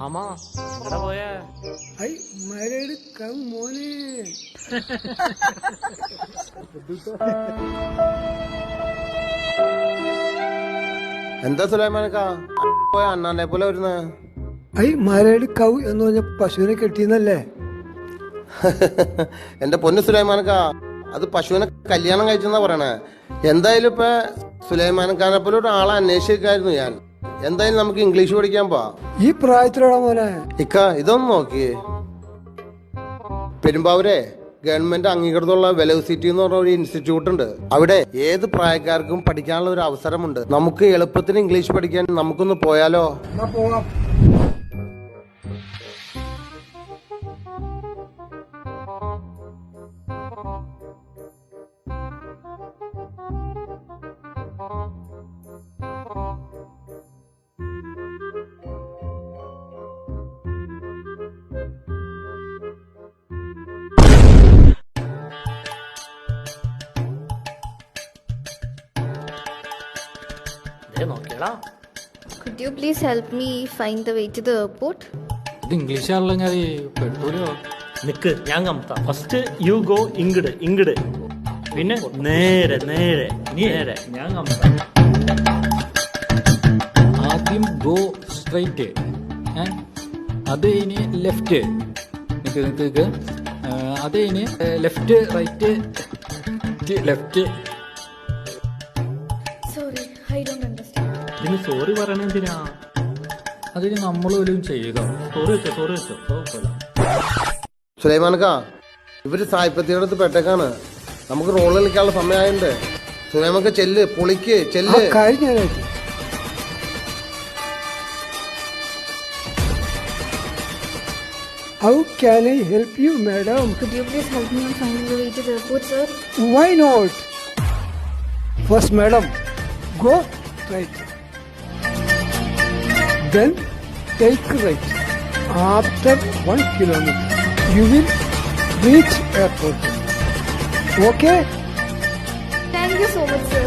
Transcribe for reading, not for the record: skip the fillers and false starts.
അമ്മാ എവിടെ പോയേ? I Maradu come മോനെ. എന്താ സുലൈമാനക്കാ പോയ അണ്ണാനെ പോലെ വരുന്നേ? ഐ മരട് കൗ എന്ന് പറഞ്ഞ പശുവിനെ കെട്ടിയെന്നല്ലേ? എന്റെ പൊന്ന് സുലൈമാനക്കാ, അത് പശുവിനെ കല്യാണം കഴിച്ചെന്നാ പറയണേ. എന്തായാലും ഇപ്പൊ സുലൈമാനക്കാനെ പോലെ ഒരാളെ അന്വേഷിക്കായിരുന്നു ഞാൻ. എന്തായാലും നമുക്ക് ഇംഗ്ലീഷ് പഠിക്കാൻ പോവാ. ഈ പ്രായത്തിലുള്ള മോനെ. ഇക്ക ഇതൊന്ന് നോക്കിയേ. പെരുമ്പാവൂരെ ഗവൺമെന്റ് അംഗീകൃതമുള്ള വെലോസിറ്റി എന്ന് പറഞ്ഞ ഒരു ഇൻസ്റ്റിറ്റ്യൂട്ട് ഉണ്ട്. അവിടെ ഏത് പ്രായക്കാർക്കും പഠിക്കാനുള്ള ഒരു അവസരമുണ്ട്. നമുക്ക് എളുപ്പത്തിന് ഇംഗ്ലീഷ് പഠിക്കാൻ നമുക്കൊന്ന് പോയാലോ? പോവാം. Could you please help me find the way to the airport? ഇത് ഇംഗ്ലീഷ് ആണല്ലോ. പെട്ടൂലോ. നിക്ക്, ഞാൻ കമത്താം. ഫസ്റ്റ് യു ഗോ ഇങ്ങട്, പിന്നെ നേരെ നേരെ ഞാൻ കമത്താം. ആദ്യം ഗോ സ്ട്രൈറ്റ്, അത് ഇനി ലെഫ്റ്റ്. നിക്ക് അത് ഇനി left right left. Sorry, I don't understand. ഇതിന് സോറി പറയണ എന്തിനാ? അതിന് നമ്മൾ പോലും ചെയ്യുക. സോറി വെച്ചോ കുഴപ്പമില്ല. സുലൈമാനക്കാ, ഇവര് സായിപ്പത്തിയുടെ അടുത്ത് പെട്ടേക്കാണ്. നമുക്ക് റോൾ കളിക്കാനുള്ള സമയമായിട്ടുണ്ട്. സുലൈമാനക്ക ചെല്ല്, പൊളിക്ക് ചെല്ല്. കഴിഞ്ഞ How can I help you, madam? Could you please help me in finding the way to the airport, sir? Why not? First, madam, go right. Then take right. After 1 kilometer, you will reach airport. Okay? Thank you so much, sir.